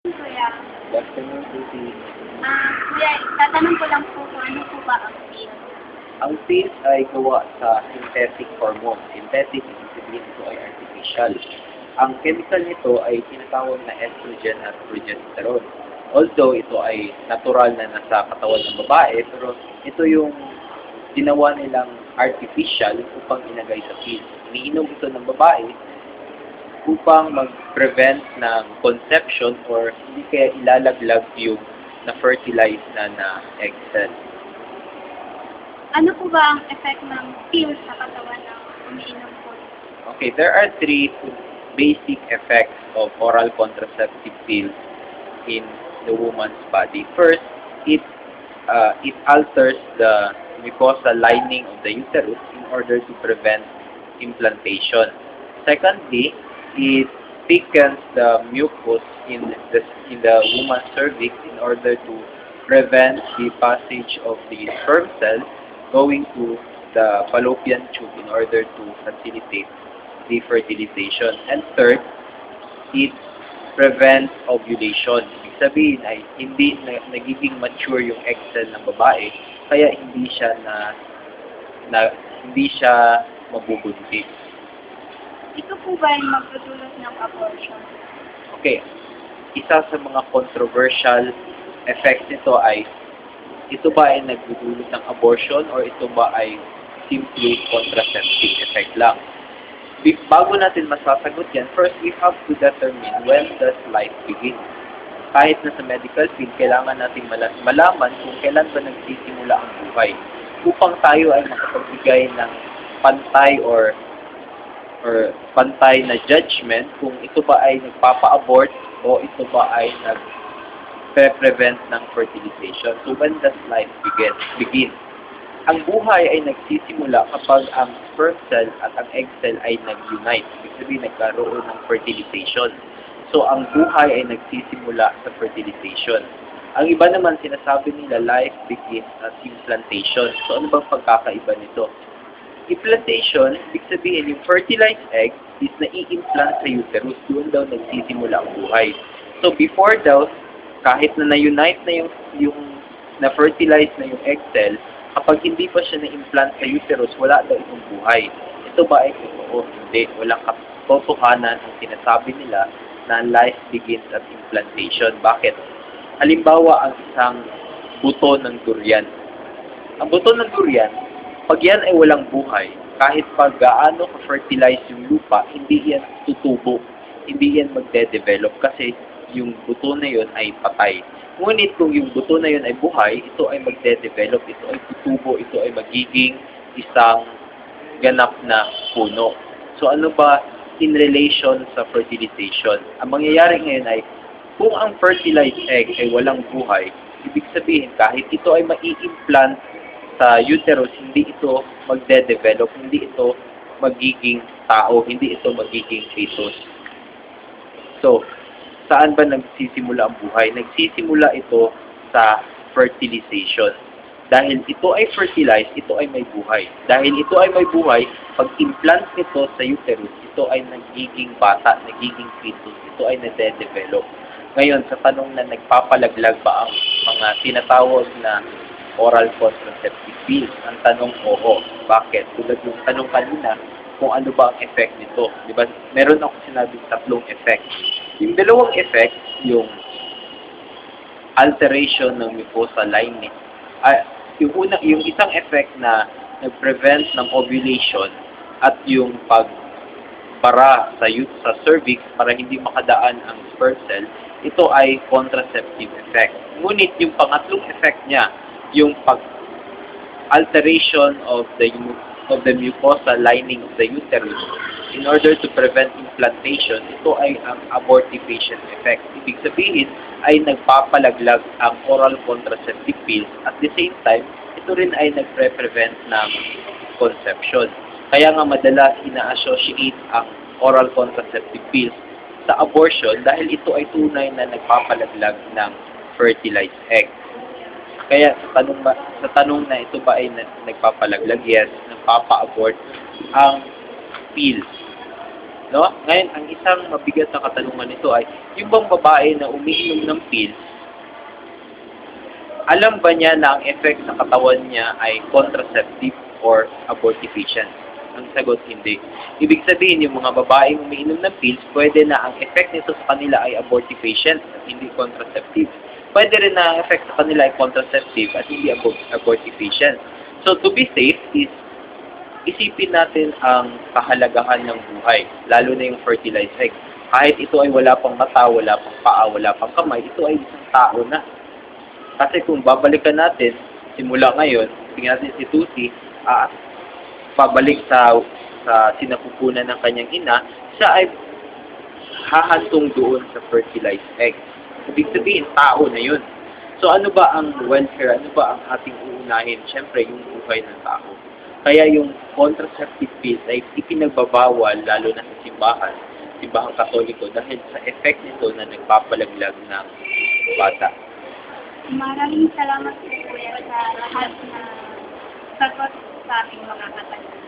Kuya, Good afternoon, Susie. kuya, tatanong ko lang po kung ano po ba ang PIL? Ang pills ay gawa sa synthetic hormone. Synthetic, ibig sabihin ito ay artificial. Ang chemical nito ay tinatawag na estrogen at progesterone. Although ito ay natural na nasa katawan ng babae, pero ito yung ginawa nilang artificial upang ilagay sa pills. Iniinom ito ng babae upang mag-prevent ng conception or hindi kaya ilalaglag yung na-fertilize na egg cell. Ano po ba ang effect ng PIL sa katawan ng umiinom po? Okay, there are three basic effects of oral contraceptive pills in the woman's body. First, it alters the mucosal lining of the uterus in order to prevent implantation. Secondly, it thickens the mucus in the woman's cervix in order to prevent the passage of the sperm cells going to the fallopian tube in order to facilitate the fertilization. And third, it prevents ovulation. Ibig sabihin ay hindi nagiging mature yung egg cell ng babae, kaya hindi siya mabubuntis. Ito po ba ay magdudulot ng abortion? Okay, isa sa mga controversial effects nito ay ito ba ay nagdudulot ng abortion or ito ba ay simply contraceptive effect lang? Bago natin masasagot yan, first we have to determine when does life begin. Kahit na sa medical field, kailangan natin malaman kung kailan ba nagsisimula ang buhay upang tayo ay makapagbigay ng pantay or pantay na judgment kung ito ba ay nagpapa-abort o ito ba ay nagpe-prevent ng fertilization. So when does life begin? Ang buhay ay nagsisimula kapag ang sperm cell at ang egg cell ay nag-unite. Ibig sabihin, nagkaroon ng fertilization. So ang buhay ay nagsisimula sa fertilization. Ang iba naman sinasabi nila life begins at implantation. So ano bang pagkakaiba nito? Implantation, ibig sabihin yung fertilized egg is nai-implant sa uterus. Doon daw nagsisimula ang buhay. So before daw, kahit na na-unite na yung na-fertilize na yung egg cell, kapag hindi pa siya na-implant sa uterus, wala daw itong buhay. Ito ba ay totoo? Hindi. Walang katotohanan ang sinasabi nila na life begins at implantation. Bakit? Halimbawa, ang isang buto ng durian. Ang buto ng durian, pag yan ay walang buhay, kahit pag gaano ka-fertilize yung lupa, hindi yan tutubo. Hindi yan magde-develop kasi yung buto na yun ay patay. Ngunit kung yung buto na yun ay buhay, ito ay magde-develop, ito ay tutubo, ito ay magiging isang ganap na puno. So ano ba in relation sa fertilization? Ang mangyayari ngayon ay, kung ang fertilized egg ay walang buhay, ibig sabihin kahit ito ay mai-implant sa uterus, hindi ito magde-develop, hindi ito magiging tao, hindi ito magiging fetus. So, saan ba nagsisimula ang buhay? Nagsisimula ito sa fertilization. Dahil ito ay fertilized, ito ay may buhay. Dahil ito ay may buhay, pag implant nito sa uterus, ito ay nagiging bata, nagiging fetus, ito ay nade-develop. Ngayon, sa tanong na nagpapalaglag ba ang mga tinatawag na oral contraceptive pills, ang tanong, oo. Bakit? Tulad yung tanong kanina, kung ano ba ang effect nito. Diba? Meron ako sinabing tatlong effect. Yung dalawang effect, yung alteration ng mucosal lining. Yung isang effect na nag-prevent ng ovulation at yung pagbara sa cervix para hindi makadaan ang sperm cell, ito ay contraceptive effect. Ngunit yung pangatlong effect niya, yung alteration of the mucosal lining of the uterus in order to prevent implantation, ito ay ang abortifacient effect. Ibig sabihin ay nagpapalaglag ang oral contraceptive pills. At the same time, ito rin ay nagpre-prevent ng conception. Kaya nga madalas ina-associate ang oral contraceptive pills sa abortion dahil ito ay tunay na nagpapalaglag ng fertilized egg. Kaya sa tanong na ito ba ay nagpapalaglag, yes, nagpapa-abort ang pills. No? Ngayon, ang isang mabigat na katanungan nito ay, yung bang babae na umiinom ng pills, alam ba niya na ang effect sa katawan niya ay contraceptive or abortifacient? Ang sagot, hindi. Ibig sabihin, yung mga babaeng umiinom ng pills, pwede na ang effect nito sa kanila ay abortifacient at hindi contraceptive. Pwede rin na ang effect sa kanila ay contraceptive at hindi abortifacient. So, to be safe is, isipin natin ang kahalagahan ng buhay, lalo na yung fertilized egg. Kahit ito ay wala pang mata, wala pang paa, wala pang kamay, ito ay isang tao na. Kasi kung babalikan natin, simula ngayon, tingnan natin si Tuti, pabalik sa sinapupunan ng kanyang ina, siya ay hahantong doon sa fertilized egg. Ibig sabihin, tao na yun. So ano ba ang welfare, ano ba ang ating uunahin? Siyempre, yung buhay ng tao. Kaya yung contraceptive pills ay ipinagbabawal, lalo na sa simbahang katoliko, dahil sa effect nito na nagpapalaglag ng bata. Maraming salamat po kuya sa lahat na sagot sa ating mga katanungan.